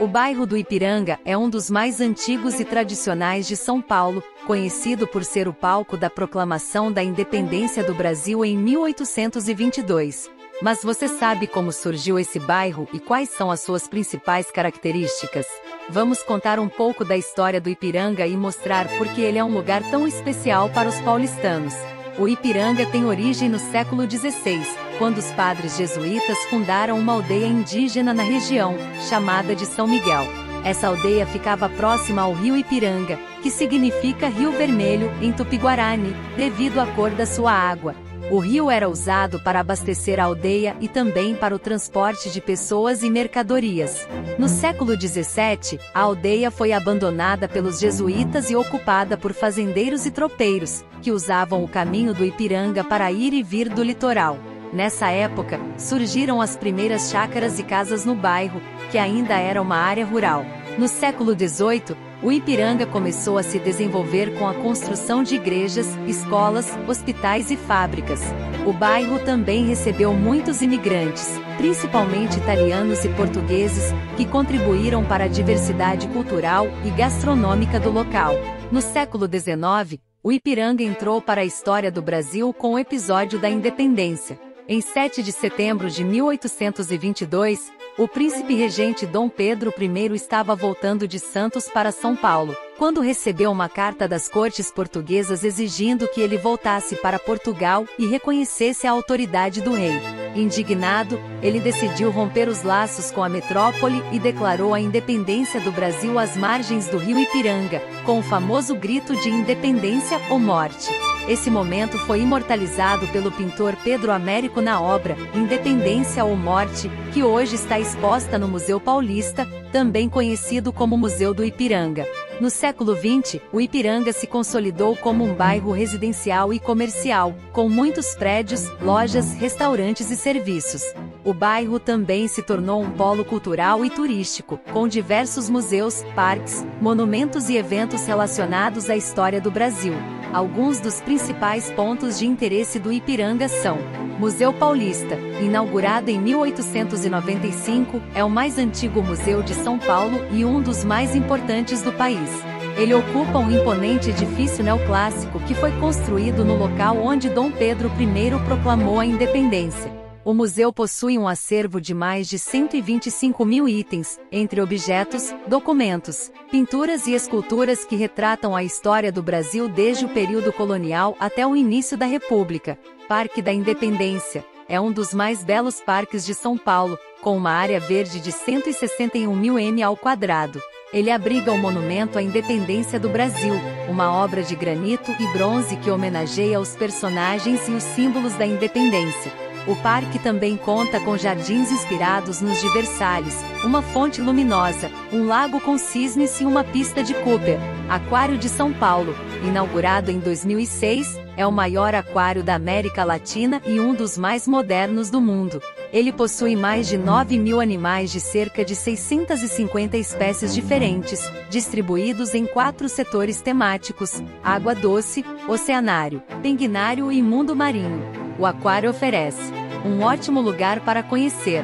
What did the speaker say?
O bairro do Ipiranga é um dos mais antigos e tradicionais de São Paulo, conhecido por ser o palco da proclamação da independência do Brasil em 1822. Mas você sabe como surgiu esse bairro e quais são as suas principais características? Vamos contar um pouco da história do Ipiranga e mostrar por que ele é um lugar tão especial para os paulistanos. O Ipiranga tem origem no século XVI, quando os padres jesuítas fundaram uma aldeia indígena na região, chamada de São Miguel. Essa aldeia ficava próxima ao rio Ipiranga, que significa Rio Vermelho em Tupi-Guarani, devido à cor da sua água. O rio era usado para abastecer a aldeia e também para o transporte de pessoas e mercadorias. No século XVII, a aldeia foi abandonada pelos jesuítas e ocupada por fazendeiros e tropeiros, que usavam o caminho do Ipiranga para ir e vir do litoral. Nessa época, surgiram as primeiras chácaras e casas no bairro, que ainda era uma área rural. No século XVIII, o Ipiranga começou a se desenvolver com a construção de igrejas, escolas, hospitais e fábricas. O bairro também recebeu muitos imigrantes, principalmente italianos e portugueses, que contribuíram para a diversidade cultural e gastronômica do local. No século XIX, o Ipiranga entrou para a história do Brasil com o episódio da independência. Em 7 de setembro de 1822, o príncipe regente Dom Pedro I estava voltando de Santos para São Paulo, quando recebeu uma carta das cortes portuguesas exigindo que ele voltasse para Portugal e reconhecesse a autoridade do rei. Indignado, ele decidiu romper os laços com a metrópole e declarou a independência do Brasil às margens do rio Ipiranga, com o famoso grito de independência ou morte. Esse momento foi imortalizado pelo pintor Pedro Américo na obra Independência ou Morte, que hoje está exposta no Museu Paulista, também conhecido como Museu do Ipiranga. No século XX, o Ipiranga se consolidou como um bairro residencial e comercial, com muitos prédios, lojas, restaurantes e serviços. O bairro também se tornou um polo cultural e turístico, com diversos museus, parques, monumentos e eventos relacionados à história do Brasil. Alguns dos principais pontos de interesse do Ipiranga são: Museu Paulista, inaugurado em 1895, é o mais antigo museu de São Paulo e um dos mais importantes do país. Ele ocupa um imponente edifício neoclássico que foi construído no local onde Dom Pedro I proclamou a independência. O museu possui um acervo de mais de 125 mil itens, entre objetos, documentos, pinturas e esculturas que retratam a história do Brasil desde o período colonial até o início da República. Parque da Independência é um dos mais belos parques de São Paulo, com uma área verde de 161 mil m². Ele abriga o Monumento à Independência do Brasil, uma obra de granito e bronze que homenageia os personagens e os símbolos da independência. O parque também conta com jardins inspirados nos de Versalhes, uma fonte luminosa, um lago com cisnes e uma pista de Cooper. Aquário de São Paulo, inaugurado em 2006, é o maior aquário da América Latina e um dos mais modernos do mundo. Ele possui mais de 9 mil animais de cerca de 650 espécies diferentes, distribuídos em 4 setores temáticos: água doce, oceanário, penguinário e mundo marinho. O aquário oferece um ótimo lugar para conhecer